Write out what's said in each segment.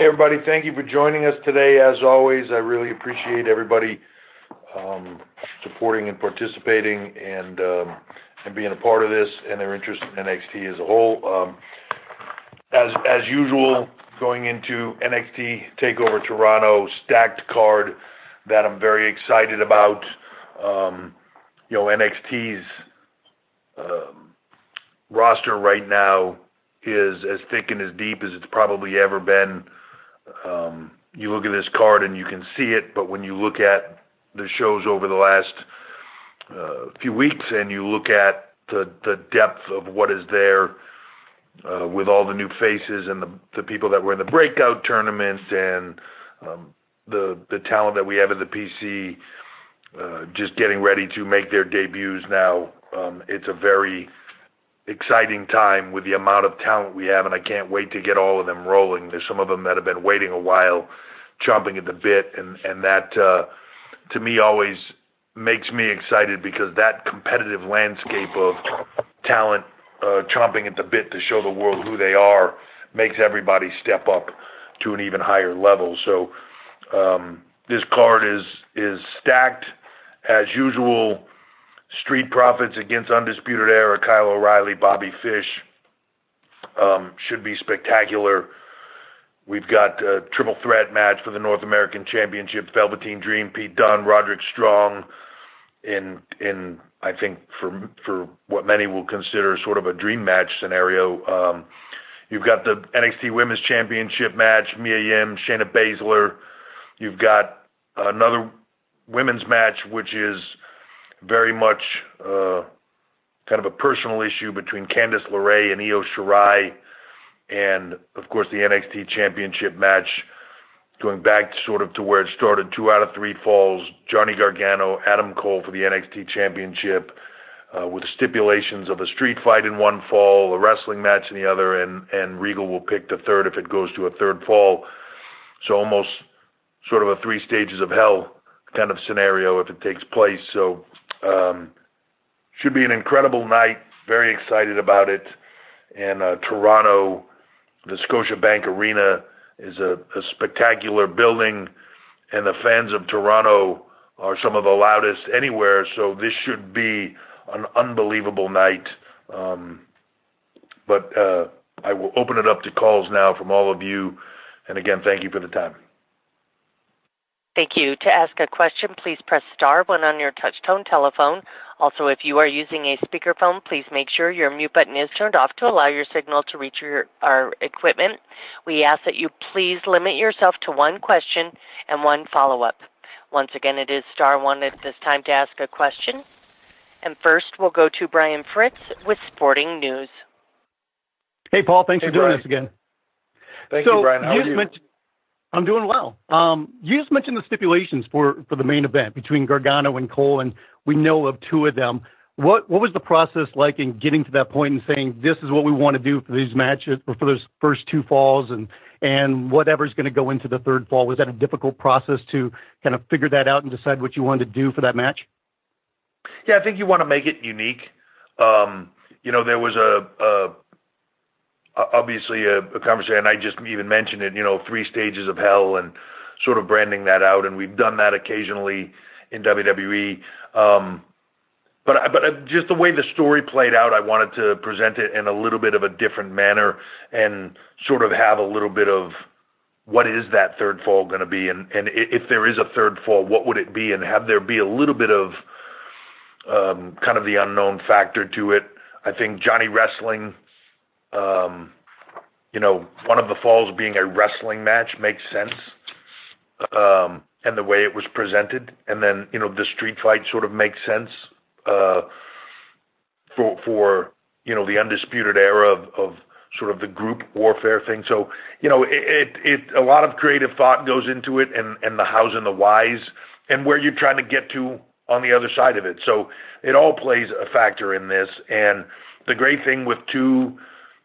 Hey everybody, thank you for joining us today. As always, I really appreciate everybody supporting and participating and being a part of this and their interest in NXT as a whole. As usual, going into NXT Takeover Toronto, stacked card that I'm very excited about. NXT's roster right now is as thick and as deep as it's probably ever been. You look at this card and you can see it, but when you look at the shows over the last few weeks and you look at the depth of what is there with all the new faces and the people that were in the breakout tournament and the talent that we have at the PC just getting ready to make their debuts now, it's a very exciting time with the amount of talent we have, and I can't wait to get all of them rolling. There's some of them that have been waiting a while, chomping at the bit, and that to me always makes me excited because that competitive landscape of talent chomping at the bit to show the world who they are makes everybody step up to an even higher level. So this card is stacked as usual. Street Profits against Undisputed Era, Kyle O'Reilly, Bobby Fish. Should be spectacular. We've got a triple threat match for the North American Championship, Velveteen Dream, Pete Dunne, Roderick Strong, in I think for what many will consider sort of a dream match scenario. You've got the NXT Women's Championship match, Mia Yim, Shayna Baszler. You've got another women's match, which is very much kind of a personal issue between Candice LeRae and Io Shirai, and of course the NXT Championship match going back sort of to where it started, 2 out of 3 falls, Johnny Gargano, Adam Cole for the NXT Championship, with stipulations of a street fight in 1 fall, a wrestling match in the other, and Regal will pick the third if it goes to a 3rd fall. So almost sort of a 3 stages of hell kind of scenario if it takes place. So should be an incredible night. Very excited about it. And Toronto, the Scotiabank Arena is a spectacular building, and the fans of Toronto are some of the loudest anywhere. So this should be an unbelievable night. But I will open it up to calls now from all of you. And again, thank you for the time. Thank you. To ask a question, please press star 1 on your touch-tone telephone. Also, if you are using a speakerphone, please make sure your mute button is turned off to allow your signal to reach our equipment. We ask that you please limit yourself to 1 question and 1 follow-up. Once again, it is star 1 at this time to ask a question. And first, we'll go to Brian Fritz with Sporting News. Hey, Paul. Thanks for doing this again. Thank you, Brian. How are you? I'm doing well. You just mentioned the stipulations for the main event between Gargano and Cole, and we know of 2 of them. What was the process like in getting to that point and saying, this is what we want to do for these matches, or for those first 2 falls, and whatever's going to go into the 3rd fall? Was that a difficult process to kind of figure that out and decide what you wanted to do for that match? Yeah, I think you want to make it unique. There was obviously a conversation, I just even mentioned it, 3 stages of hell and sort of branding that out, and we've done that occasionally in WWE. But just the way the story played out, I wanted to present it in a little bit of a different manner and sort of have a little bit of what is that 3rd fall going to be, and if there is a 3rd fall, what would it be, and have there be a little bit of kind of the unknown factor to it. I think Johnny Wrestling, one of the falls being a wrestling match makes sense, and the way it was presented, and then the street fight sort of makes sense for the Undisputed Era of sort of the group warfare thing. So it a lot of creative thought goes into it, and the hows and the whys, and where you're trying to get to on the other side of it. So it all plays a factor in this, and the great thing with 2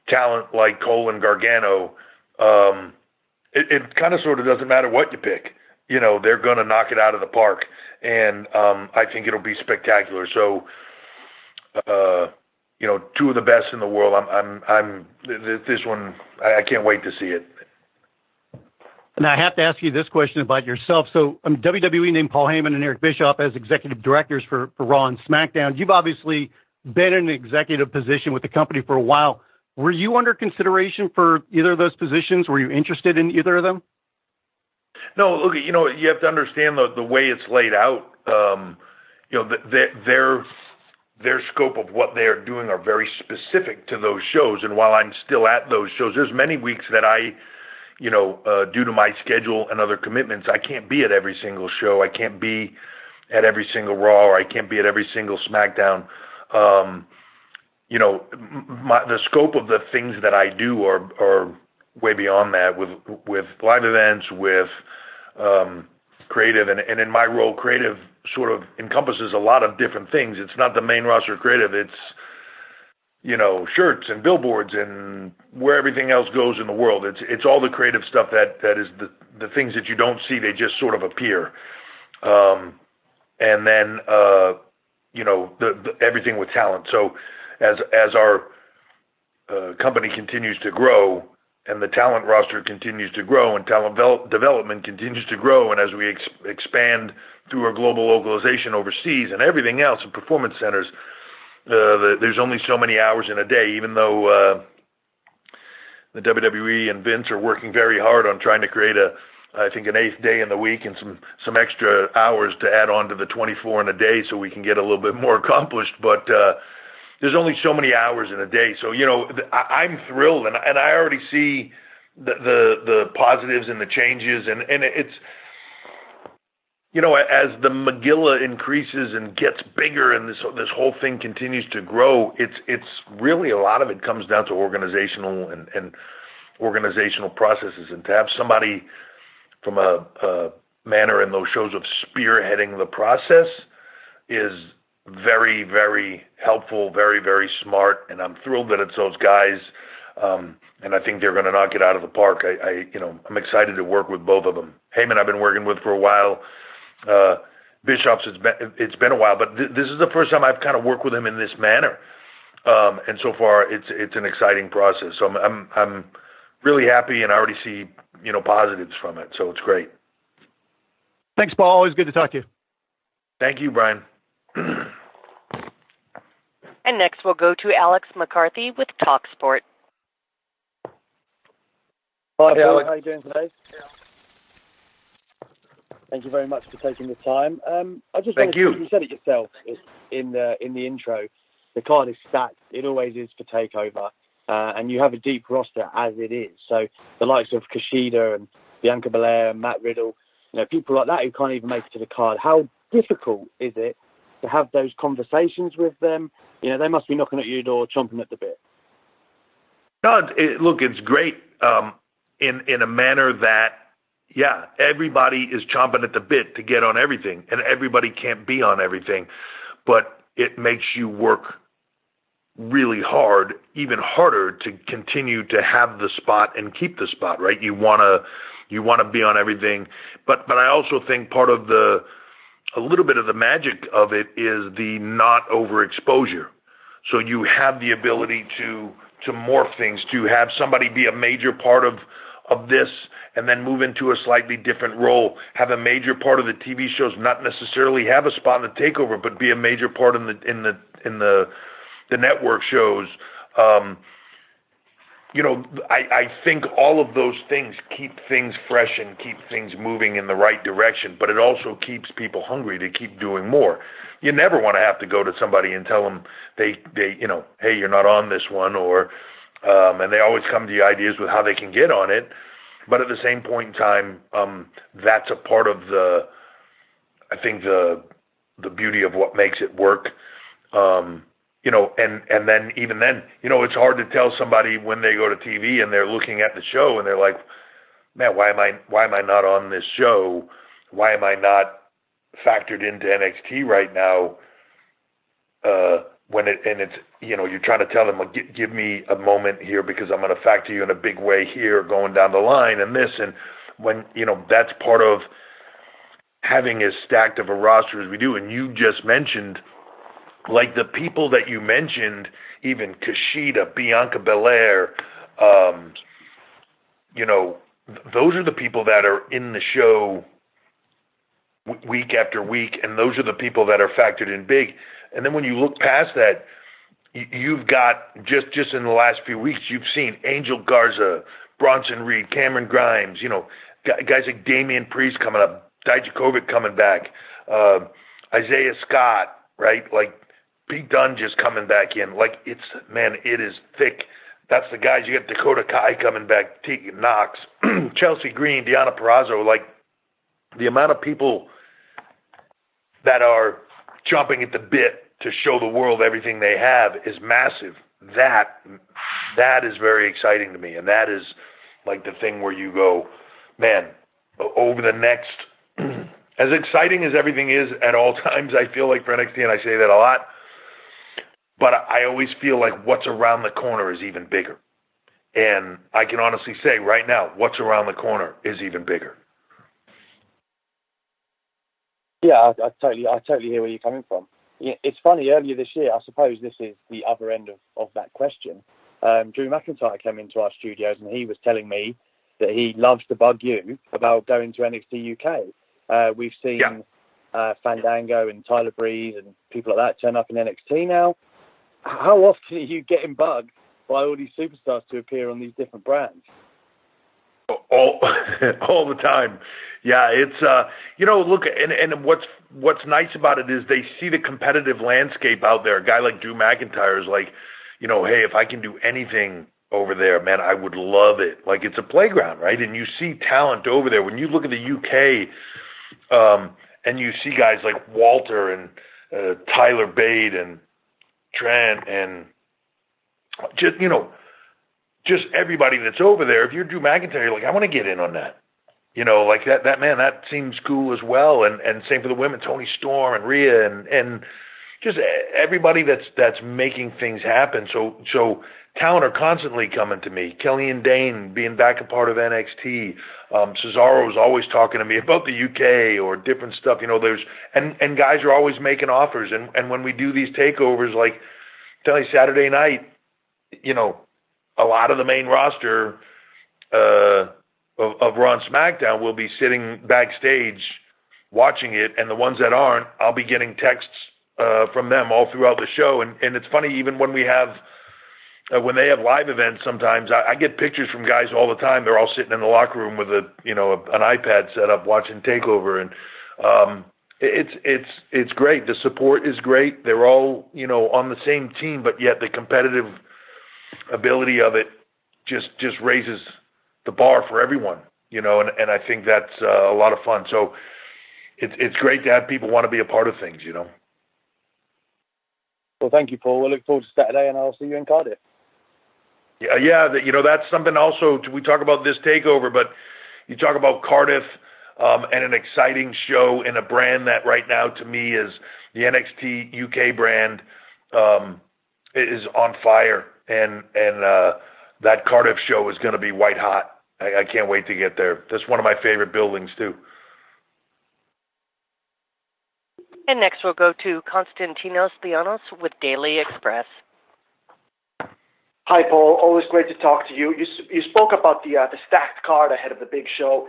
talent like Cole and Gargano, it kind of sort of doesn't matter what you pick. They're going to knock it out of the park, and I think it'll be spectacular. So, 2 of the best in the world. This one, I can't wait to see it. And I have to ask you this question about yourself. So WWE named Paul Heyman and Eric Bischoff as executive directors for Raw and SmackDown. You've obviously been in an executive position with the company for a while. Were you under consideration for either of those positions? Were you interested in either of them? No, look, you have to understand the way it's laid out. Their scope of what they are doing are very specific to those shows. And while I'm still at those shows, there's many weeks that I, due to my schedule and other commitments, I can't be at every single show. I can't be at every single Raw, or I can't be at every single SmackDown. The scope of the things that I do are way beyond that with live events, with creative, and in my role, creative sort of encompasses a lot of different things. It's not the main roster creative. It's, shirts and billboards and where everything else goes in the world. It's all the creative stuff that is the things that you don't see. They just sort of appear. And then, everything with talent. So as our company continues to grow, and the talent roster continues to grow, and talent development continues to grow, and as we expand through our global localization overseas and everything else in performance centers, there's only so many hours in a day, even though the WWE and Vince are working very hard on trying to create I think an 8th day in the week and some extra hours to add on to the 24 in a day so we can get a little bit more accomplished. But there's only so many hours in a day. So, I'm thrilled, and I already see the positives and the changes, and it's, as the Megillah increases and gets bigger and this whole thing continues to grow, it's really, a lot of it comes down to organizational and organizational processes, and to have somebody from a manner in those shows of spearheading the process is very, very helpful, very, very smart, and I'm thrilled that it's those guys, and I think they're going to knock it out of the park. I'm excited to work with both of them. Heyman I've been working with for a while. Bischoff's it's been a while, but this is the first time I've kind of worked with him in this manner, and so far it's an exciting process. So I'm really happy, and I already see positives from it. So it's great. Thanks, Paul. Always good to talk to you. Thank you, Brian. And next we'll go to Alex McCarthy with TalkSport. Hi, hey, Paul. Alex. How are you doing today? Thank you very much for taking the time. I just Thank you. You said it yourself in the intro. The card is stacked. It always is for Takeover, and you have a deep roster as it is. So the likes of Kushida and Bianca Belair and Matt Riddle, people like that who can't even make it to the card. How difficult is it to have those conversations with them? They must be knocking at your door, chomping at the bit. No, look, it's great in a manner that, yeah, everybody is chomping at the bit to get on everything, and everybody can't be on everything, but it makes you work really hard, even harder, to continue to have the spot and keep the spot, right? You want to be on everything, but I also think part of a little bit of the magic of it is the not overexposure. So you have the ability to morph things, to have somebody be a major part of this and then move into a slightly different role, have a major part of the TV shows, not necessarily have a spot in the takeover, but be a major part in the network shows. I think all of those things keep things fresh and keep things moving in the right direction, but it also keeps people hungry to keep doing more. You never want to have to go to somebody and tell them hey, you're not on this one, or and they always come to you ideas with how they can get on it. But at the same point in time, that's a part of the beauty of what makes it work. And then even then, it's hard to tell somebody when they go to TV and they're looking at the show and they're like, man, why am I not on this show? Why am I not factored into NXT right now? You're trying to tell them, well, give me a moment here because I'm going to factor you in a big way here going down the line and this. And when, that's part of having as stacked of a roster as we do. And you just mentioned, like the people that you mentioned, even Kushida, Bianca Belair, those are the people that are in the show week after week, and those are the people that are factored in big. And then when you look past that, you've got, just in the last few weeks, you've seen Angel Garza, Bronson Reed, Cameron Grimes, guys like Damian Priest coming up, Dijakovic coming back, Isaiah Scott, right? Like Pete Dunne just coming back in. Like it is thick. That's the guys. You got Dakota Kai coming back, Tegan Knox, Chelsea Green, Deonna Purrazzo. Like the amount of people that are chomping at the bit to show the world everything they have is massive. That is very exciting to me, and that is like the thing where you go, man, over the next, as exciting as everything is at all times, I feel like for NXT, and I say that a lot, but I always feel like what's around the corner is even bigger. And I can honestly say right now, what's around the corner is even bigger. Yeah, I totally hear where you're coming from. It's funny, earlier this year, I suppose this is the other end of that question. Drew McIntyre came into our studios and he was telling me that he loves to bug you about going to NXT UK. We've seen Fandango and Tyler Breeze and people like that turn up in NXT now. How often are you getting bugged by all these superstars to appear on these different brands? All the time. Yeah, it's look, and what's nice about it is they see the competitive landscape out there. A guy like Drew McIntyre is like, hey, if I can do anything over there, man, I would love it. Like it's a playground, right? And you see talent over there. When you look at the UK, and you see guys like Walter and Tyler Bate and Trent and just everybody that's over there. If you're Drew McIntyre, you're like, I want to get in on that. Like that man, that seems cool as well. And same for the women, Toni Storm and Rhea and just everybody that's making things happen. So talent are constantly coming to me. Kellyanne Dane being back a part of NXT. Cesaro's always talking to me about the UK or different stuff. There's and guys are always making offers. And when we do these takeovers, like tell you Saturday night, a lot of the main roster of Raw and SmackDown will be sitting backstage watching it, and the ones that aren't, I'll be getting texts from them all throughout the show. And it's funny, even when we have when they have live events, sometimes I get pictures from guys all the time. They're all sitting in the locker room with an iPad set up watching Takeover, and it's great. The support is great. They're all on the same team, but yet the competitive ability of it just raises the bar for everyone, and I think that's a lot of fun. So it's great to have people want to be a part of things, Well, thank you, Paul. We'll look forward to Saturday, and I'll see you in Cardiff. Yeah, that's something also. We talk about this takeover, but you talk about Cardiff and an exciting show in a brand that right now to me is the NXT UK brand is on fire, and that Cardiff show is going to be white hot. I can't wait to get there. That's one of my favorite buildings too. And next we'll go to Konstantinos Leonos with Daily Express. Hi, Paul. Always great to talk to you. You spoke about the stacked card ahead of the big show.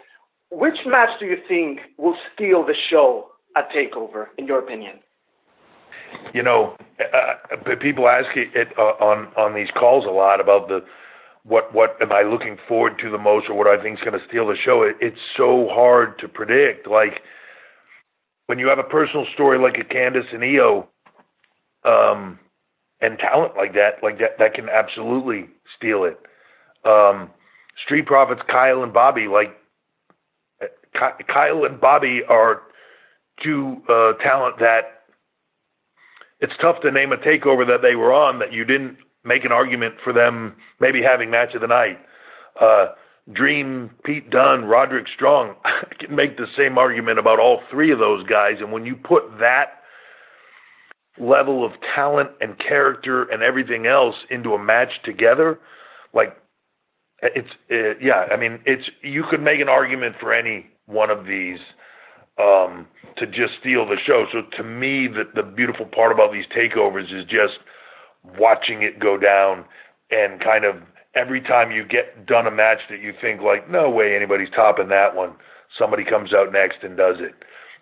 Which match do you think will steal the show at TakeOver, in your opinion? People ask it on these calls a lot about what am I looking forward to the most, or what I think is going to steal the show. It's so hard to predict. Like when you have a personal story like a Candice and Io, and talent like that can absolutely steal it. Street Profits, Kyle and Bobby, Kyle and Bobby are two talent that it's tough to name a takeover that they were on that you didn't make an argument for them maybe having match of the night. Dream, Pete Dunne, Roderick Strong, I can make the same argument about all three of those guys. And when you put that level of talent and character and everything else into a match together, you could make an argument for any one of these to just steal the show. So to me, the beautiful part about these takeovers is just watching it go down and kind of every time you get done a match that you think like, no way anybody's topping that one, somebody comes out next and does it.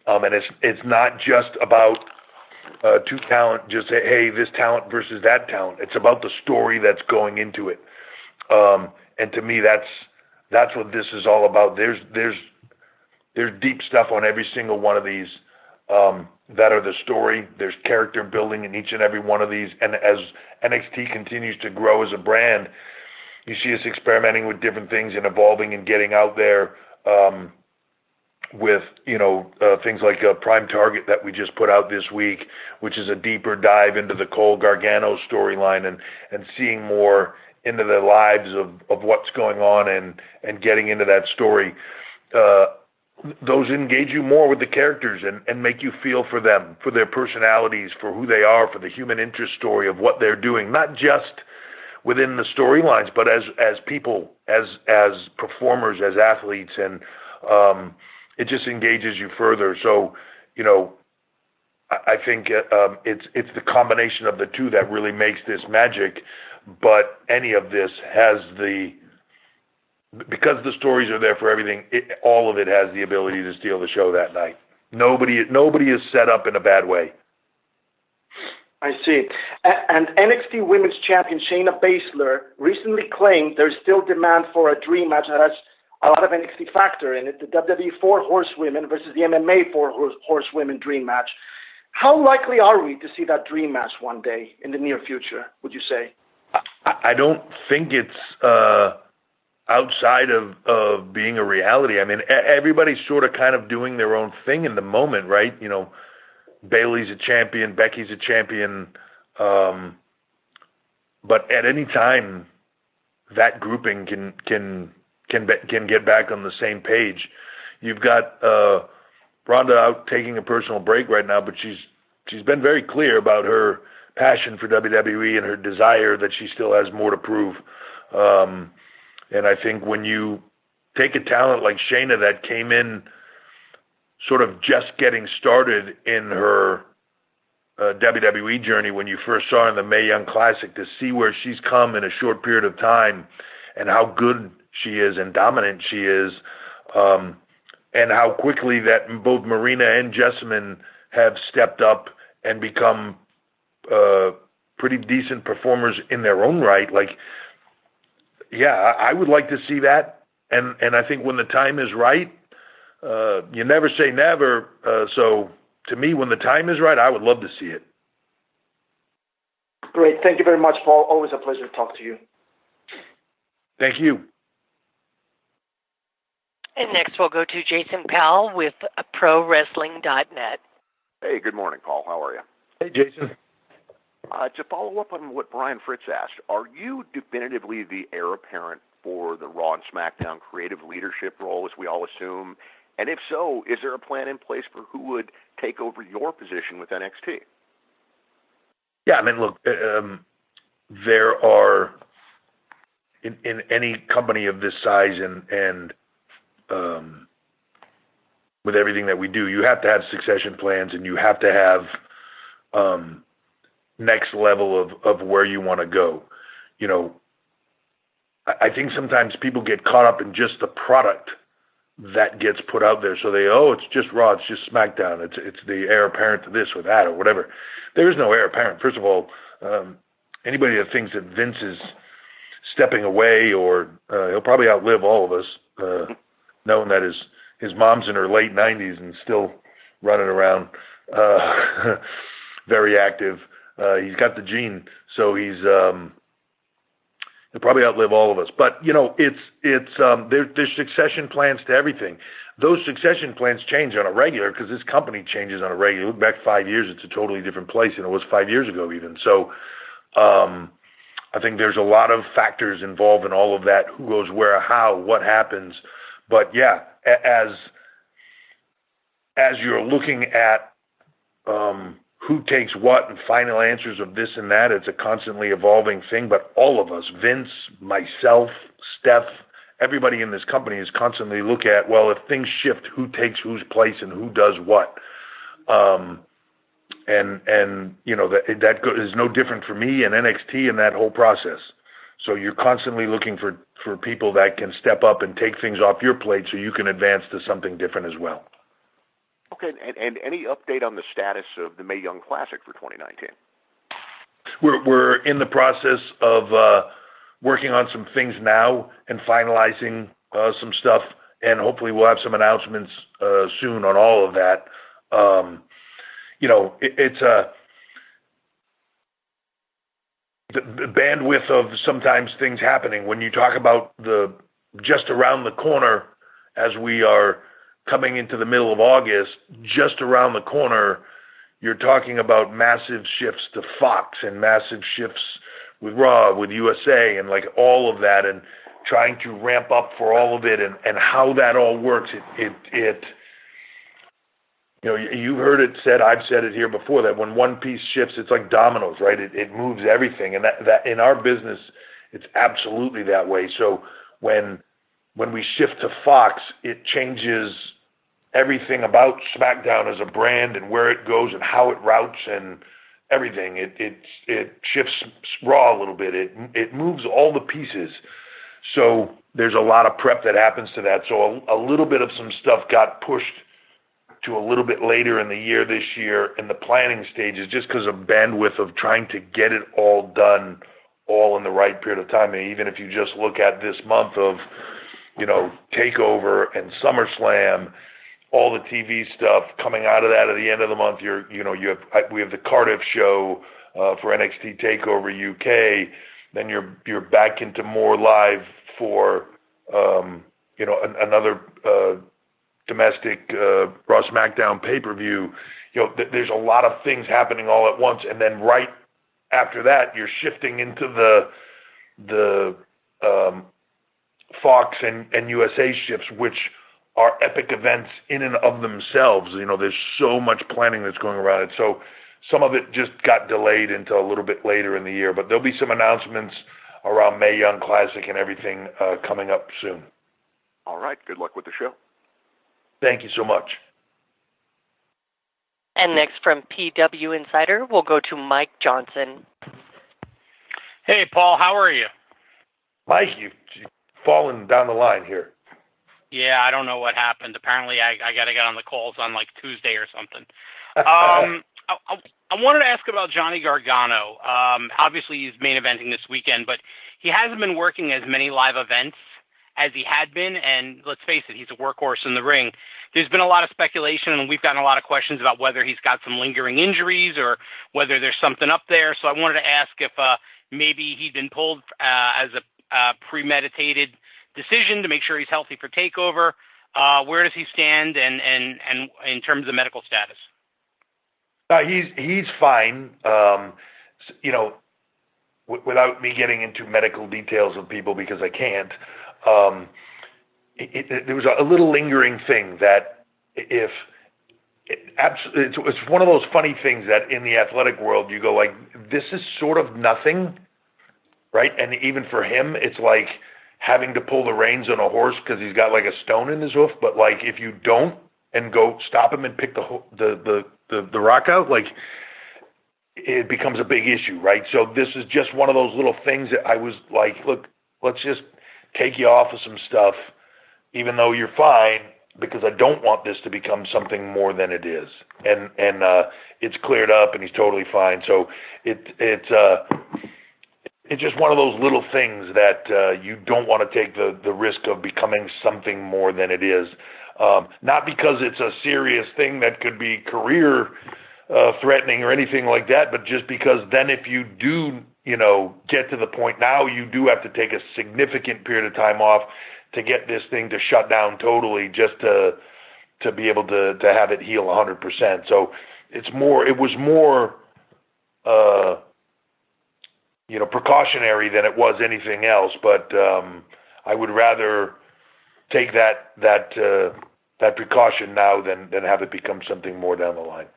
And it's not just about two talent, just hey, this talent versus that talent. It's about the story that's going into it. And to me, that's what this is all about. There's deep stuff on every single one of these that are the story. There's character building in each and every one of these. And as NXT continues to grow as a brand, you see us experimenting with different things and evolving and getting out there with, things like Prime Target that we just put out this week, which is a deeper dive into the Cole Gargano storyline and seeing more into the lives of what's going on and getting into that story. Those engage you more with the characters and make you feel for them, for their personalities, for who they are, for the human interest story of what they're doing, not just within the storylines, but as people, as performers, as athletes, and it just engages you further. So, I think it's the combination of the two that really makes this magic. But any of this has because the stories are there for everything, all of it has the ability to steal the show that night. Nobody is set up in a bad way. I see. And NXT Women's Champion Shayna Baszler recently claimed there's still demand for a dream match that has a lot of NXT factor in it, the WWE 4 Horsewomen versus the MMA 4 Horsewomen dream match. How likely are we to see that dream match one day in the near future, would you say? I don't think it's outside of being a reality. I mean, everybody's sort of kind of doing their own thing in the moment, right? Bayley's a champion, Becky's a champion, but at any time, that grouping can get back on the same page. You've got Ronda out taking a personal break right now, but she's been very clear about her passion for WWE and her desire that she still has more to prove. And I think when you take a talent like Shayna that came in sort of just getting started in her WWE journey, when you first saw her in the Mae Young Classic, to see where she's come in a short period of time and how good she is and dominant she is, and how quickly that both Marina and Jessamine have stepped up and become pretty decent performers in their own right. Like, yeah, I would like to see that. And I think when the time is right, you never say never. So to me, when the time is right, I would love to see it. Great. Thank you very much, Paul. Always a pleasure to talk to you. Thank you. And next we'll go to Jason Powell with ProWrestling.net. Hey, good morning, Paul. How are you? Hey, Jason. To follow up on what Brian Fritz asked, are you definitively the heir apparent for the Raw and SmackDown creative leadership role, as we all assume? And if so, is there a plan in place for who would take over your position with NXT? Yeah, I mean, look, there are, in any company of this size and with everything that we do, you have to have succession plans and you have to have next level of where you want to go. I think sometimes people get caught up in just the product that gets put out there. So it's just Raw, it's just SmackDown, it's the heir apparent to this or that or whatever. There is no heir apparent. First of all, anybody that thinks that Vince is stepping away, or he'll probably outlive all of us, knowing that his mom's in her late 90s and still running around, very active. He's got the gene, so he'll probably outlive all of us. But there's succession plans to everything. Those succession plans change on a regular because this company changes on a regular. Look back 5 years; it's a totally different place than it was 5 years ago, even. So, I think there's a lot of factors involved in all of that. Who goes where, how, what happens. But yeah, as you're looking at who takes what and final answers of this and that, it's a constantly evolving thing. But all of us, Vince, myself, Steph, everybody in this company is constantly look at, well, if things shift, who takes whose place and who does what. And that is no different for me and NXT in that whole process. So you're constantly looking for people that can step up and take things off your plate so you can advance to something different as well. Okay, and any update on the status of the Mae Young Classic for 2019? We're in the process of working on some things now and finalizing some stuff, and hopefully we'll have some announcements soon on all of that. It's the bandwidth of sometimes things happening. When you talk about the just around the corner, as we are coming into the middle of August, just around the corner, you're talking about massive shifts to Fox and massive shifts with Raw, with USA, and like all of that, and trying to ramp up for all of it, and how that all works. You've heard it said, I've said it here before, that when one piece shifts, it's like dominoes, right? It moves everything, and that in our business, it's absolutely that way. So when we shift to Fox, it changes everything about SmackDown as a brand and where it goes and how it routes and everything. It shifts Raw a little bit. It moves all the pieces. So there's a lot of prep that happens to that. So a little bit of some stuff got pushed to a little bit later in the year this year in the planning stages, just because of bandwidth of trying to get it all done all in the right period of time. And even if you just look at this month of, Takeover and SummerSlam, all the TV stuff coming out of that at the end of the month, we have the Cardiff show for NXT Takeover UK. Then you're back into more live for another domestic Raw SmackDown pay-per-view. There's a lot of things happening all at once, and then right after that, you're shifting into the Fox and USA shifts, which are epic events in and of themselves. There's so much planning that's going around it. So some of it just got delayed into a little bit later in the year, but there'll be some announcements around Mae Young Classic and everything coming up soon. All right. Good luck with the show. Thank you so much. And next from PW Insider, we'll go to Mike Johnson. Hey, Paul, how are you? Mike, you've fallen down the line here. Yeah, I don't know what happened. Apparently, I got to get on the calls on like Tuesday or something. I wanted to ask about Johnny Gargano. Obviously, he's main eventing this weekend, but he hasn't been working as many live events as he had been, and let's face it, he's a workhorse in the ring. There's been a lot of speculation, and we've gotten a lot of questions about whether he's got some lingering injuries or whether there's something up there. So I wanted to ask if maybe he'd been pulled as a premeditated decision to make sure he's healthy for Takeover. Where does he stand, and in terms of medical status? He's fine. Without me getting into medical details of people, because I can't. There was a little lingering thing that it's one of those funny things that in the athletic world you go like, this is sort of nothing, right? And even for him, it's like having to pull the reins on a horse because he's got like a stone in his hoof. But like if you don't and go stop him and pick the rock out, like it becomes a big issue, right? So this is just one of those little things that I was like, look, let's just take you off of some stuff, even though you're fine, because I don't want this to become something more than it is. And it's cleared up, and he's totally fine. So it's just one of those little things that you don't want to take the risk of becoming something more than it is. Not because it's a serious thing that could be career threatening or anything like that, but just because then if you do get to the point now, you do have to take a significant period of time off to get this thing to shut down totally, just to be able to have it heal 100%. So it was more precautionary than it was anything else. But I would rather take that precaution now than have it become something more down the line.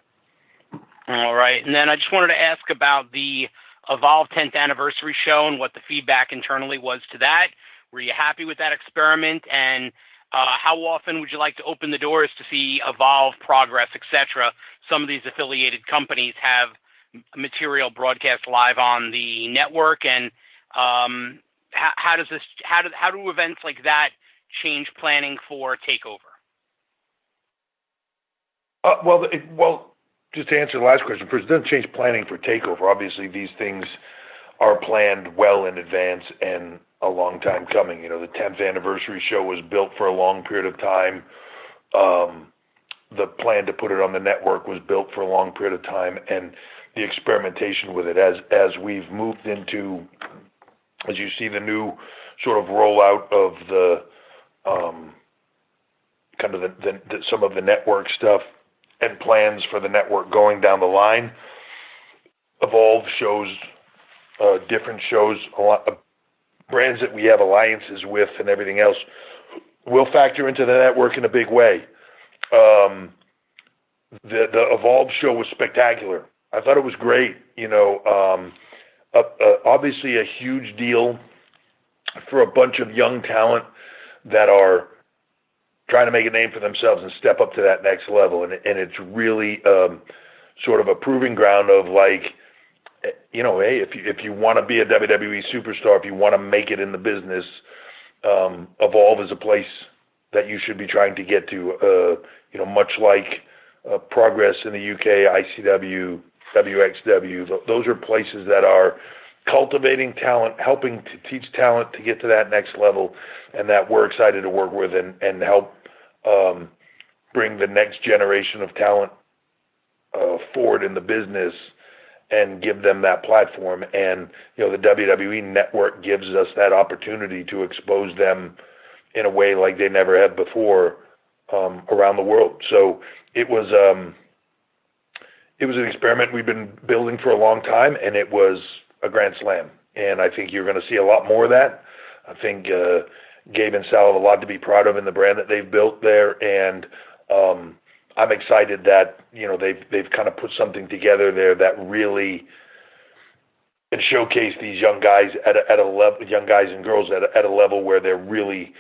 All right. And then I just wanted to ask about the Evolve 10th anniversary show and what the feedback internally was to that. Were you happy with that experiment? And how often would you like to open the doors to see Evolve, Progress, etc.? Some of these affiliated companies have material broadcast live on the network. And how do events like that change planning for Takeover? Well, just to answer the last question first, it doesn't change planning for Takeover. Obviously, these things are planned well in advance and a long time coming. The 10th anniversary show was built for a long period of time. The plan to put it on the network was built for a long period of time, and the experimentation with it as we've moved into, as you see the new sort of rollout of the kind of some of the network stuff and plans for the network going down the line. Evolve shows, different shows, a lot of brands that we have alliances with and everything else will factor into the network in a big way. The Evolve show was spectacular. I thought it was great. Obviously a huge deal for a bunch of young talent that are trying to make a name for themselves and step up to that next level. And it's really sort of a proving ground of like, hey, if you want to be a WWE superstar, if you want to make it in the business, Evolve is a place that you should be trying to get to. Much like Progress in the UK, ICW, WXW, those are places that are cultivating talent, helping to teach talent to get to that next level, and that we're excited to work with and help bring the next generation of talent forward in the business and give them that platform. And, the WWE network gives us that opportunity to expose them in a way like they never have before around the world. So it was an experiment we've been building for a long time, and it was a grand slam. And I think you're going to see a lot more of that. I think Gabe and Sal have a lot to be proud of in the brand that they've built there, and I'm excited that they've kind of put something together there that really can showcase these young guys at a level, young guys and girls at a level where they're really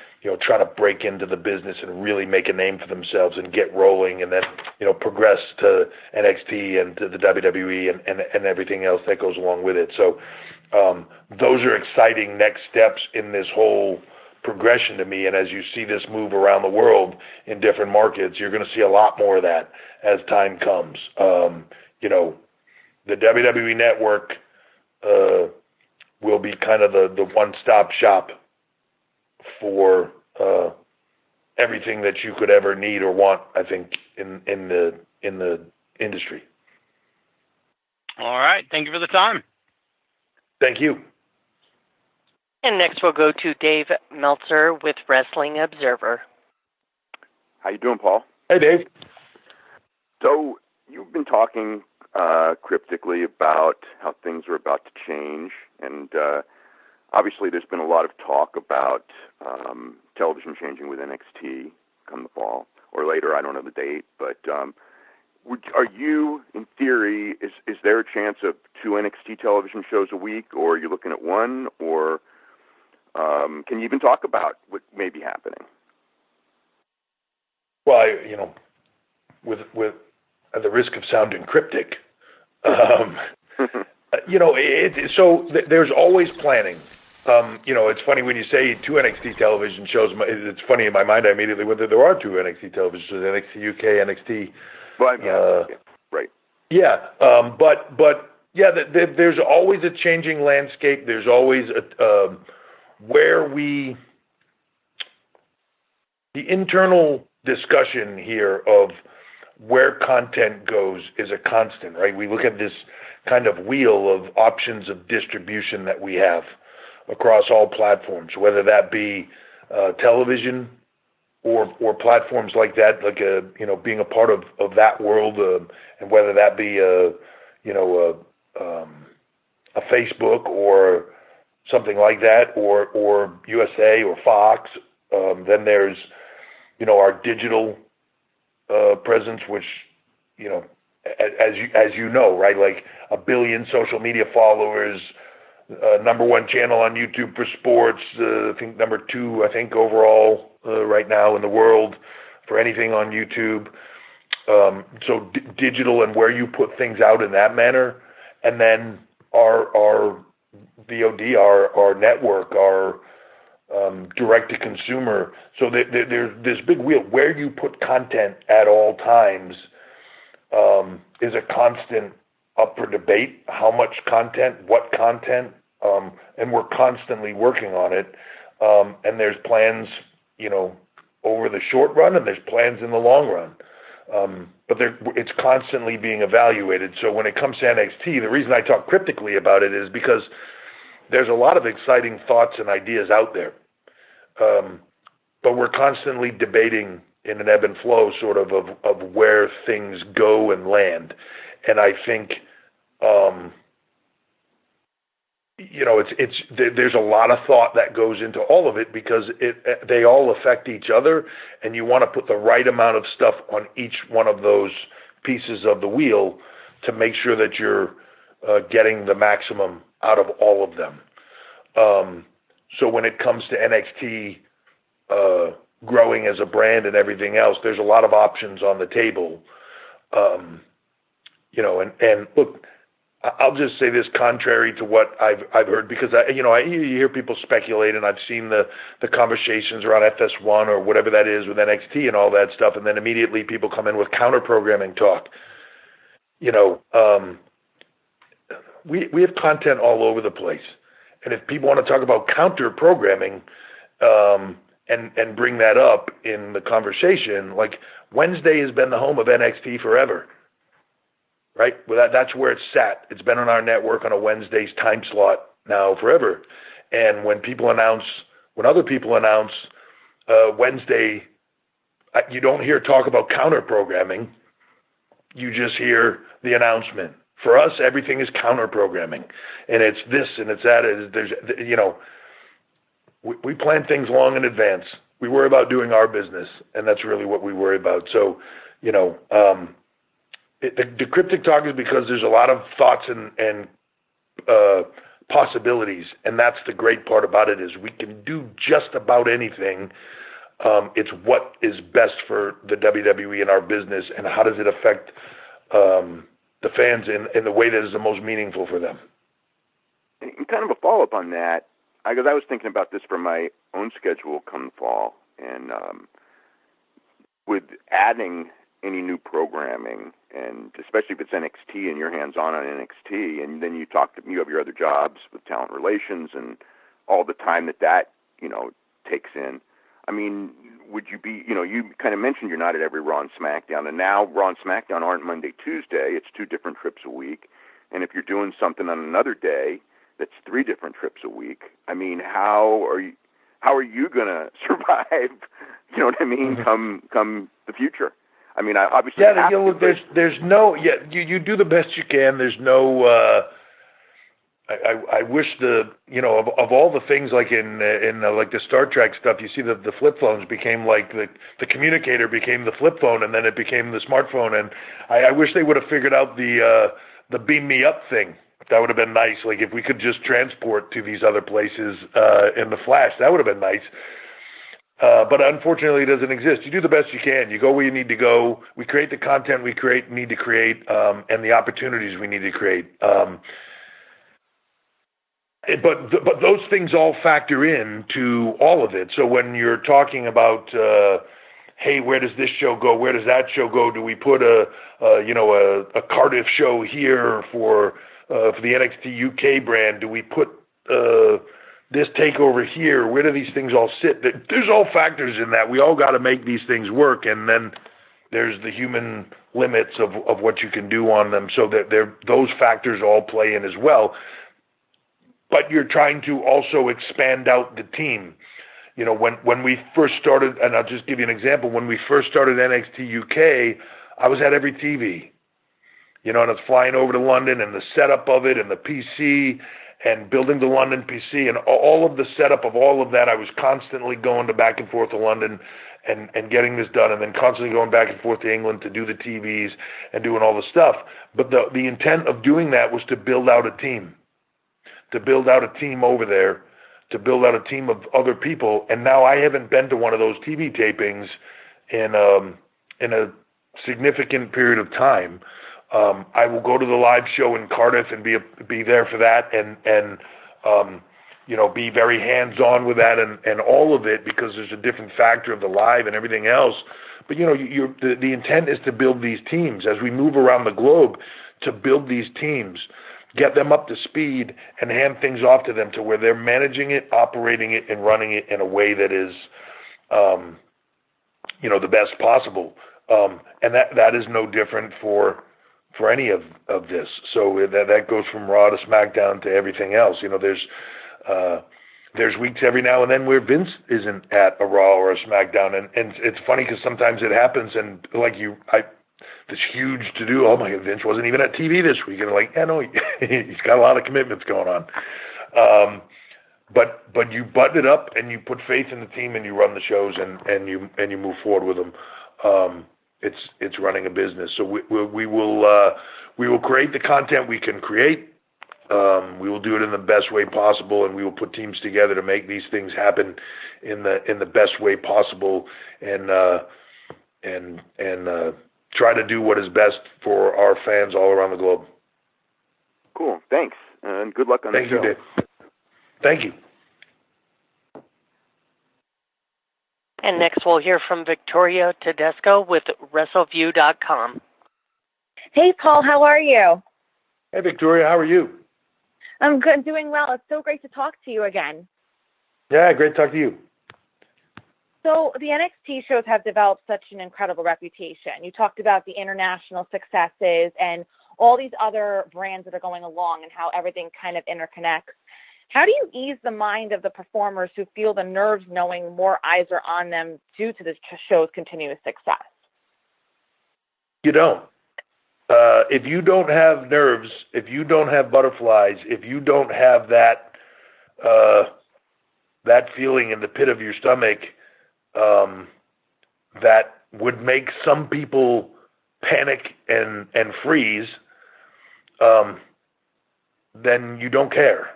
trying to break into the business and really make a name for themselves and get rolling, and then progress to NXT and to the WWE and everything else that goes along with it. So those are exciting next steps in this whole progression to me. And as you see this move around the world in different markets, you're going to see a lot more of that as time comes. The WWE network will be kind of the one-stop shop for everything that you could ever need or want, I think, in the industry. All right. Thank you for the time. Thank you. And next we'll go to Dave Meltzer with Wrestling Observer. How you doing, Paul? Hey, Dave. So you've been talking cryptically about how things are about to change, and obviously there's been a lot of talk about television changing with NXT come the fall or later. I don't know the date, but are you, in theory, is there a chance of 2 NXT television shows a week, or are you looking at one, or can you even talk about what may be happening? Well, with at the risk of sounding cryptic, there's always planning. It's funny when you say 2 NXT television shows. It's funny in my mind. I immediately whether there are 2 NXT television shows: NXT UK, NXT. Well, right. Yeah, but yeah, there's always a changing landscape. There's always the internal discussion here of where content goes is a constant, right? We look at this kind of wheel of options of distribution that we have across all platforms, whether that be television or platforms like that, like being a part of that world, and whether that be a Facebook or something like that, or USA or Fox. Then there's our digital presence, which as you know, right, like 1 billion social media followers, #1 channel on YouTube for sports, I think #2 overall right now in the world for anything on YouTube. Digital and where you put things out in that manner, and then our VOD, our network, our direct to consumer. So there's this big wheel. Where you put content at all times is a constant up for debate. How much content, what content, and we're constantly working on it. And there's plans, over the short run, and there's plans in the long run. But it's constantly being evaluated. So when it comes to NXT, the reason I talk cryptically about it is because there's a lot of exciting thoughts and ideas out there. But we're constantly debating in an ebb and flow sort of where things go and land. And I think, there's a lot of thought that goes into all of it because they all affect each other, and you want to put the right amount of stuff on each one of those pieces of the wheel to make sure that you're getting the maximum out of all of them. So when it comes to NXT growing as a brand and everything else, there's a lot of options on the table. And look, I'll just say this contrary to what I've heard, because you hear people speculate, and I've seen the conversations around FS1 or whatever that is with NXT and all that stuff, and then immediately people come in with counter programming talk. We have content all over the place, and if people want to talk about counter programming and bring that up in the conversation, like Wednesday has been the home of NXT forever. Right? Well, that's where it's sat. It's been on our network on a Wednesday's time slot now forever. And when other people announce Wednesday, you don't hear talk about counter programming. You just hear the announcement. For us, everything is counter programming, and it's this and it's that. We plan things long in advance. We worry about doing our business, and that's really what we worry about. So, the cryptic talk is because there's a lot of thoughts and possibilities, and that's the great part about it is we can do just about anything. It's what is best for the WWE and our business, and how does it affect the fans in the way that is the most meaningful for them. And kind of a follow-up on that, because I was thinking about this for my own schedule come fall, and with adding any new programming, and especially if it's NXT and you're hands-on NXT, and then you have your other jobs with talent relations and all the time that takes in. I mean, would you be, you kind of mentioned you're not at every Raw and SmackDown, and now Raw and SmackDown aren't Monday, Tuesday. It's 2 different trips a week. And if you're doing something on another day, that's 3 different trips a week. I mean, how are you going to survive, you know what I mean, come the future? I mean, obviously, there's no, you do the best you can. There's no, I wish of all the things like in like the Star Trek stuff, you see the flip phones became like the communicator became the flip phone, and then it became the smartphone. And I wish they would have figured out the beam me up thing. That would have been nice. Like if we could just transport to these other places in the Flash, that would have been nice. But unfortunately, it doesn't exist. You do the best you can. You go where you need to go. We create the content we need to create, and the opportunities we need to create. But those things all factor into all of it. So when you're talking about, hey, where does this show go? Where does that show go? Do we put a Cardiff show here for the NXT UK brand? Do we put this takeover here? Where do these things all sit? There's all factors in that. We all got to make these things work, and then there's the human limits of what you can do on them. So that those factors all play in as well. But you're trying to also expand out the team. When we first started, and I'll just give you an example. When we first started NXT UK, I was at every TV. And it's flying over to London and the setup of it and the PC and building the London PC and all of the setup of all of that. I was constantly going back and forth to London and getting this done, and then constantly going back and forth to England to do the TVs and doing all the stuff. But the intent of doing that was to build out a team. To build out a team over there, to build out a team of other people. And now I haven't been to one of those TV tapings in a significant period of time. I will go to the live show in Cardiff and be there for that, and be very hands-on with that and all of it, because there's a different factor of the live and everything else. But, the intent is to build these teams as we move around the globe, to build these teams, get them up to speed, and hand things off to them to where they're managing it, operating it, and running it in a way that is, the best possible. And that is no different for any of this. So that goes from Raw to SmackDown to everything else. There's weeks every now and then where Vince isn't at a Raw or a SmackDown, and it's funny because sometimes it happens, and this huge to do. Oh my God, Vince wasn't even at TV this week, and he's got a lot of commitments going on. But you button it up and you put faith in the team and you run the shows and you move forward with them. It's running a business. So we will create the content we can create. We will do it in the best way possible, and we will put teams together to make these things happen in the best way possible, and try to do what is best for our fans all around the globe. Cool. Thanks, and good luck on the show. Thank you, Dave. Thank you. And next we'll hear from Victoria Tedesco with WrestleView.com. Hey, Paul, how are you? Hey, Victoria, how are you? I'm good, doing well. It's so great to talk to you again. Yeah, great to talk to you. So the NXT shows have developed such an incredible reputation. You talked about the international successes and all these other brands that are going along and how everything kind of interconnects. How do you ease the mind of the performers who feel the nerves knowing more eyes are on them due to the show's continuous success? You don't. If you don't have nerves, if you don't have butterflies, if you don't have that feeling in the pit of your stomach that would make some people panic and freeze, then you don't care.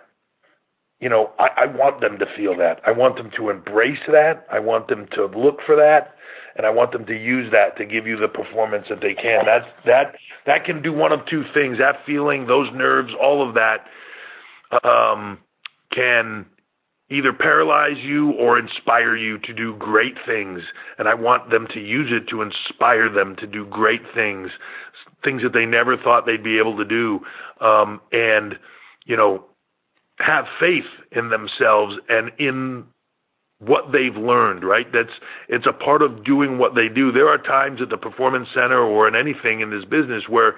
I want them to feel that. I want them to embrace that. I want them to look for that. And I want them to use that to give you the performance that they can. That can do one of two things. That feeling, those nerves, all of that can either paralyze you or inspire you to do great things. And I want them to use it to inspire them to do great things that they never thought they'd be able to do. Have faith in themselves and in what they've learned, right? It's a part of doing what they do. There are times at the Performance Center or in anything in this business where,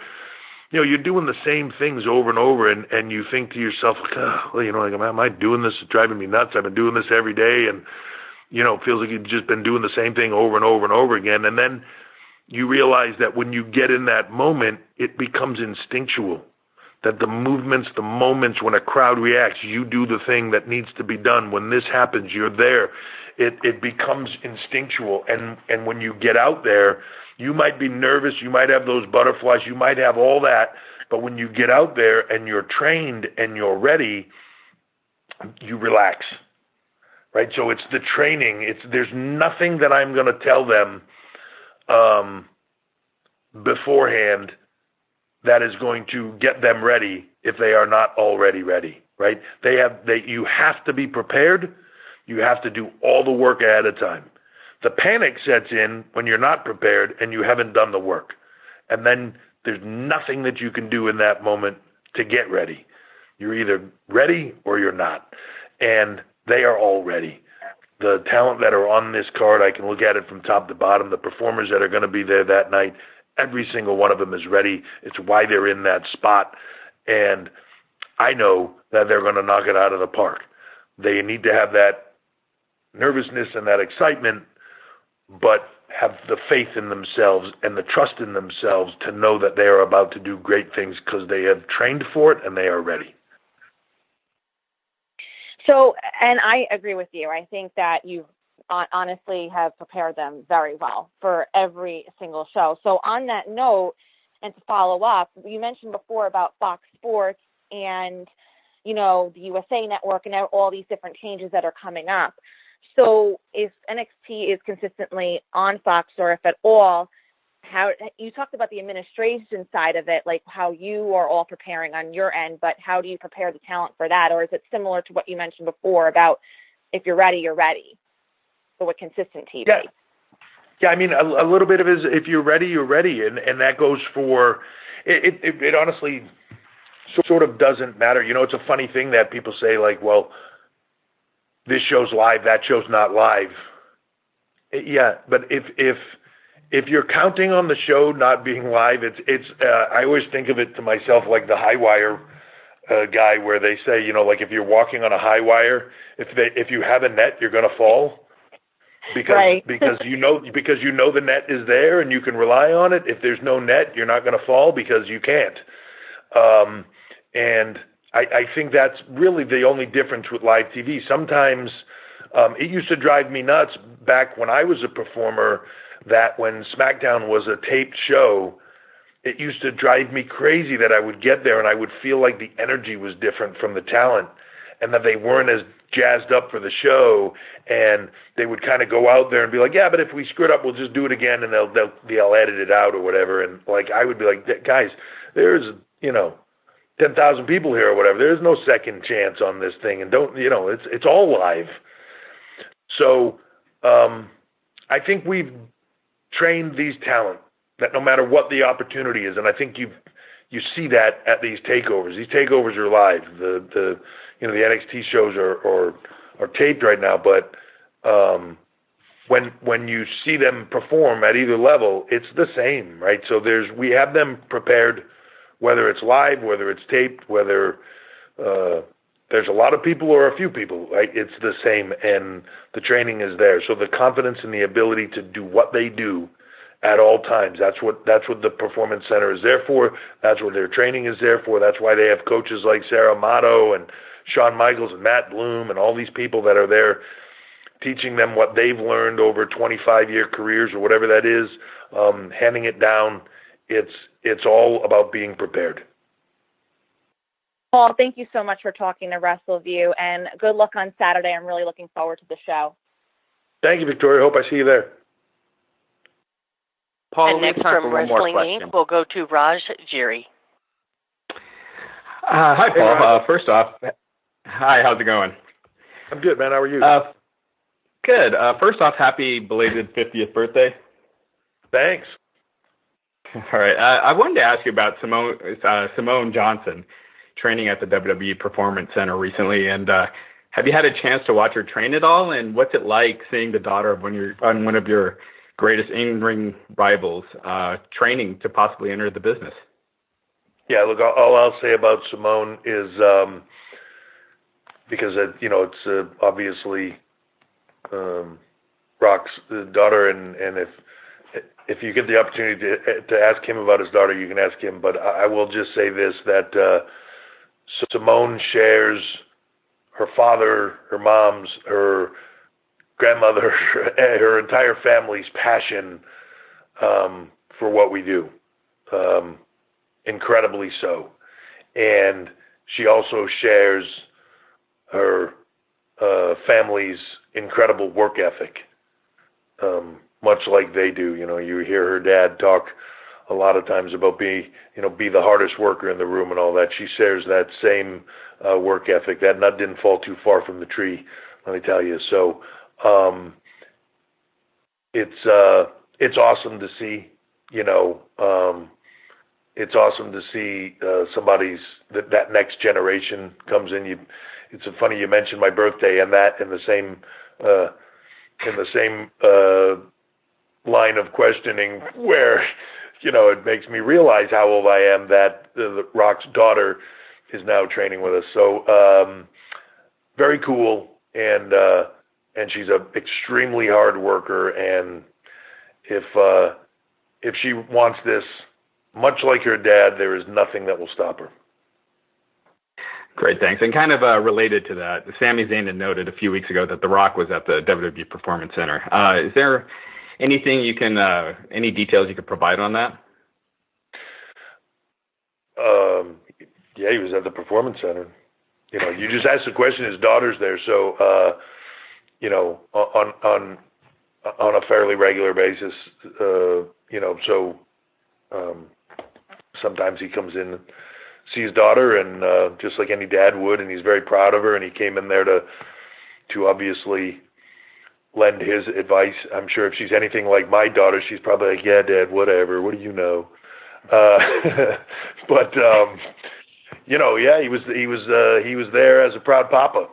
you're doing the same things over and over, and you think to yourself, am I doing this? It's driving me nuts. I've been doing this every day, and, it feels like you've just been doing the same thing over and over and over again. And then you realize that when you get in that moment, it becomes instinctual. That the movements, the moments when a crowd reacts, you do the thing that needs to be done. When this happens, you're there. It becomes instinctual. And when you get out there, you might be nervous, you might have those butterflies, you might have all that. But when you get out there and you're trained and you're ready, you relax. Right? So it's the training. There's nothing that I'm going to tell them beforehand that is going to get them ready if they are not already ready, right? You have to be prepared. You have to do all the work ahead of time. The panic sets in when you're not prepared and you haven't done the work. And then there's nothing that you can do in that moment to get ready. You're either ready or you're not. And they are all ready. The talent that are on this card, I can look at it from top to bottom. The performers that are going to be there that night, every single one of them is ready. It's why they're in that spot. And I know that they're going to knock it out of the park. They need to have that nervousness and that excitement, but have the faith in themselves and the trust in themselves to know that they are about to do great things because they have trained for it and they are ready. So, and I agree with you. I think that you honestly have prepared them very well for every single show. So on that note, and to follow up, you mentioned before about Fox Sports and, the USA Network and all these different changes that are coming up. So if NXT is consistently on Fox, or if at all, how you talked about the administration side of it, like how you are all preparing on your end, but how do you prepare the talent for that? Or is it similar to what you mentioned before about if you're ready, you're ready? So with consistent TV. Yeah. Yeah, I mean, a little bit of it is if you're ready, you're ready. And that goes for, it honestly sort of doesn't matter. You know, it's a funny thing that people say, like, well, this show's live, that show's not live. Yeah, but if you're counting on the show not being live, it's I always think of it to myself like the high wire guy, where they say, you know, like if you're walking on a high wire, if you have a net, you're going to fall. Because right. because you know the net is there and you can rely on it. If there's no net, you're not going to fall because you can't. And I think that's really the only difference with live TV. Sometimes it used to drive me nuts back when I was a performer that when SmackDown was a taped show, it used to drive me crazy that I would get there and I would feel like the energy was different from the talent and that they weren't as jazzed up for the show, and they would kind of go out there and be like, yeah, but if we screwed up, we'll just do it again, and they'll edit it out or whatever. And like I would be like, guys, there's 10,000 people here or whatever. There's no second chance on this thing, and it's all live. So I think we've trained these talent that no matter what the opportunity is, and I think you see that at these takeovers. These takeovers are live. The NXT shows are taped right now, but when you see them perform at either level, it's the same, right? So we have them prepared, whether it's live, whether it's taped, whether there's a lot of people or a few people, right? It's the same, and the training is there. So the confidence and the ability to do what they do at all times, that's what the Performance Center is there for. That's what their training is there for. That's why they have coaches like Sarah Amato and Shawn Michaels and Matt Bloom and all these people that are there teaching them what they've learned over 25-year careers or whatever that is, handing it down. It's all about being prepared. Paul, thank you so much for talking to Wrestle of You, and good luck on Saturday. I'm really looking forward to the show. Thank you, Victoria. Hope I see you there. Paul, and next from Wrestling Inc., we'll go to Raj Giri. Hi, Paul. First off, hi, how's it going? I'm good, man. How are you? Good. First off, happy belated 50th birthday. Thanks. All right. I wanted to ask you about Simone Johnson training at the WWE Performance Center recently, and have you had a chance to watch her train at all? And what's it like seeing the daughter of one of your greatest in-ring rivals training to possibly enter the business? Yeah, look, all I'll say about Simone is because it's obviously Rock's daughter, and if you get the opportunity to ask him about his daughter, you can ask him. But I will just say this, that Simone shares her father, her mom's, her grandmother, her entire family's passion for what we do. Incredibly so. And she also shares her family's incredible work ethic, much like they do. You hear her dad talk a lot of times about be the hardest worker in the room and all that. She shares that same work ethic. That nut didn't fall too far from the tree, let me tell you. So it's awesome to see, it's awesome to see that next generation comes in. It's funny you mentioned my birthday and that in the same line of questioning, where it makes me realize how old I am that the Rock's daughter is now training with us. So very cool, and she's an extremely hard worker, and if she wants this, much like her dad, there is nothing that will stop her. Great, thanks. And kind of related to that, Sami Zayn had noted a few weeks ago that The Rock was at the WWE Performance Center. Is there anything any details you could provide on that? Yeah, he was at the Performance Center. You just asked the question. His daughter's there, so on a fairly regular basis, So sometimes he comes in and sees his daughter, and just like any dad would, and he's very proud of her, and he came in there to obviously lend his advice. I'm sure if she's anything like my daughter, she's probably like, yeah, Dad, whatever. What do you know? But yeah, he was there as a proud papa.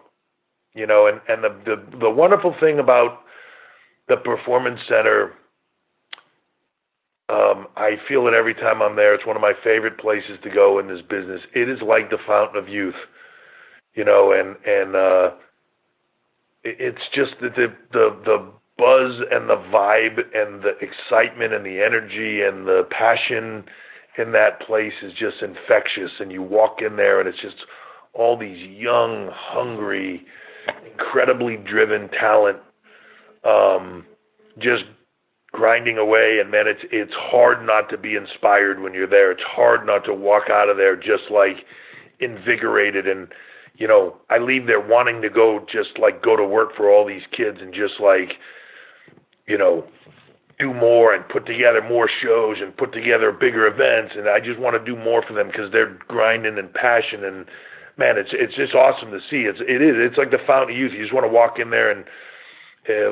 And the wonderful thing about the Performance Center, I feel it every time I'm there. It's one of my favorite places to go in this business. It is like the fountain of youth, and it's just the buzz and the vibe and the excitement and the energy and the passion in that place is just infectious. And you walk in there and it's just all these young, hungry, incredibly driven talent, just grinding away. And man, it's hard not to be inspired when you're there. It's hard not to walk out of there just like invigorated. And I leave there wanting to go to work for all these kids and just do more and put together more shows and put together bigger events. And I just want to do more for them because they're grinding and passion. And man, it's just awesome to see. It's like the fountain of youth. You just want to walk in there and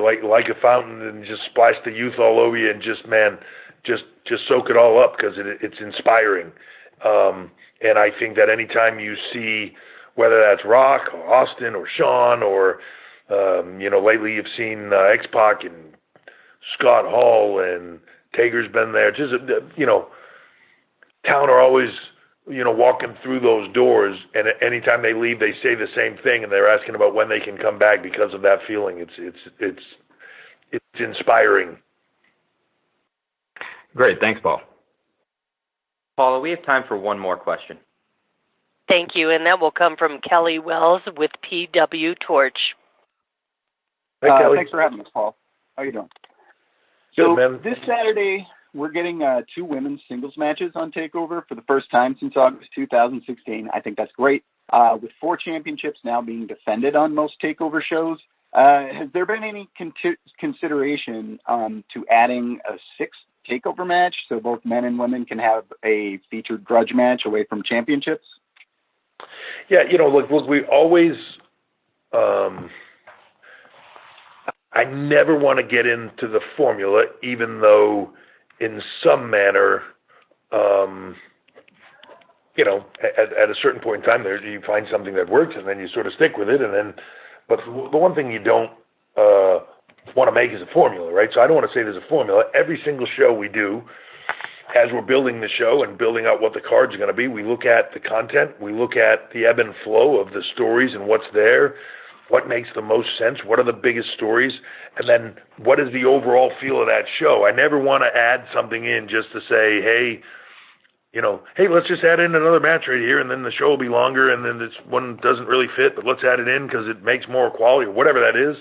like a fountain and just splash the youth all over you and just soak it all up because it's inspiring. And I think that anytime you see, whether that's Rock or Austin or Sean or, lately you've seen X-Pac and Scott Hall and Taker's been there. Just, town are always, walking through those doors, and anytime they leave, they say the same thing, and they're asking about when they can come back because of that feeling. It's inspiring. Great. Thanks, Paul. Paula, we have time for one more question. Thank you, and that will come from Kelly Wells with PW Torch. Hey, Kelly. Thanks for having us, Paul. How you doing? Good, man. This Saturday, we're getting 2 women's singles matches on TakeOver for the first time since August 2016. I think that's great. With 4 championships now being defended on most TakeOver shows, has there been any consideration to adding a 6th TakeOver match so both men and women can have a featured grudge match away from championships? Yeah, look, we always, I never want to get into the formula, even though in some manner, at a certain point in time, you find something that works and then you sort of stick with it. But the one thing you don't want to make is a formula, right? So I don't want to say there's a formula. Every single show we do, as we're building the show and building out what the cards are going to be, we look at the content, we look at the ebb and flow of the stories and what's there, what makes the most sense, what are the biggest stories, and then what is the overall feel of that show. I never want to add something in just to say, hey, let's just add in another match right here, and then the show will be longer, and then this one doesn't really fit, but let's add it in because it makes more quality, or whatever that is.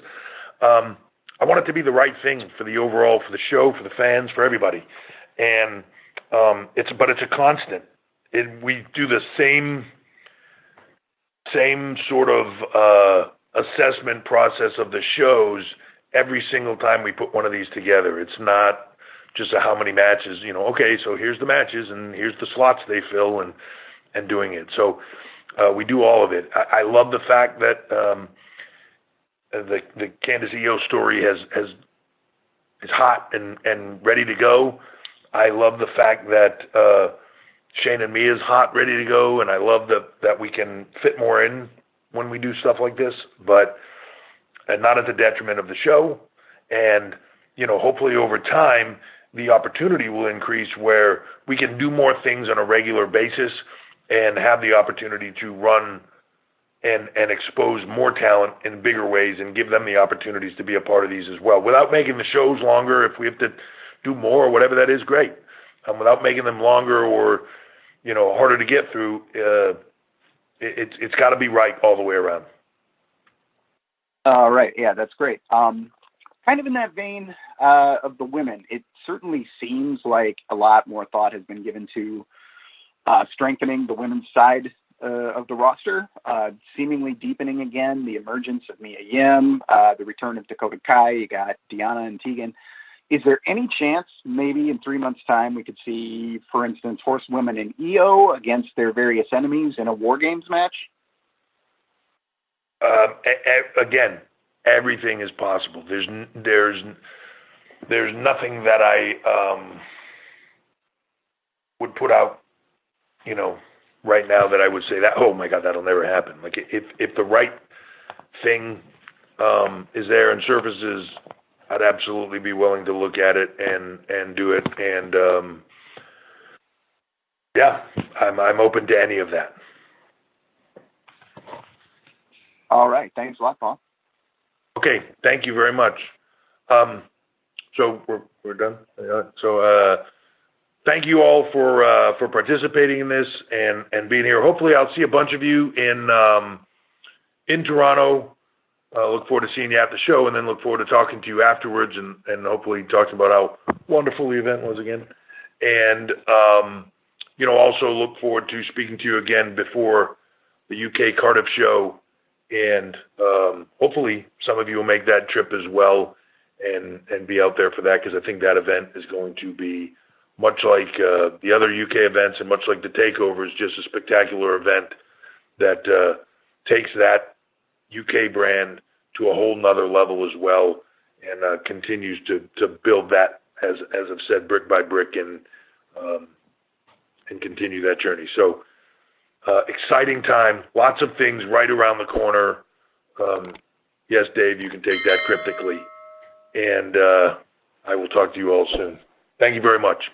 I want it to be the right thing for the overall, for the show, for the fans, for everybody. And it's a constant. We do the same sort of assessment process of the shows every single time we put one of these together. It's not just how many matches, okay, so here's the matches and here's the slots they fill and doing it. So we do all of it. I love the fact that the Candice Io story is hot and ready to go. I love the fact that Shane and Mia is hot, ready to go, and I love that we can fit more in when we do stuff like this, but not at the detriment of the show. And, hopefully over time, the opportunity will increase where we can do more things on a regular basis and have the opportunity to run and expose more talent in bigger ways and give them the opportunities to be a part of these as well. Without making the shows longer, if we have to do more or whatever that is, great. Without making them longer or, harder to get through, it's got to be right all the way around. Right. Yeah, that's great. Kind of in that vein of the women, it certainly seems like a lot more thought has been given to strengthening the women's side of the roster, seemingly deepening again the emergence of Mia Yim, the return of Dakota Kai. You got Deanna and Tegan. Is there any chance maybe in 3 months' time we could see, for instance, horsewomen in EO against their various enemies in a War Games match? Again, everything is possible. There's nothing that I would put out, right now that I would say that, oh my God, that'll never happen. Like if the right thing is there and surfaces, I'd absolutely be willing to look at it and do it. And yeah, I'm open to any of that. All right. Thanks a lot, Paul. Okay. Thank you very much. So we're done. So thank you all for participating in this and being here. Hopefully, I'll see a bunch of you in Toronto. Look forward to seeing you at the show, and then look forward to talking to you afterwards, and hopefully talking about how wonderful the event was again. And also look forward to speaking to you again before the UK Cardiff show. And hopefully some of you will make that trip as well and be out there for that, because I think that event is going to be much like the other UK events and much like the Takeover, is just a spectacular event that takes that UK brand to a whole nother level as well, and continues to build that, as I've said, brick by brick, and continue that journey. So exciting time, lots of things right around the corner. Yes, Dave, you can take that cryptically, and I will talk to you all soon. Thank you very much.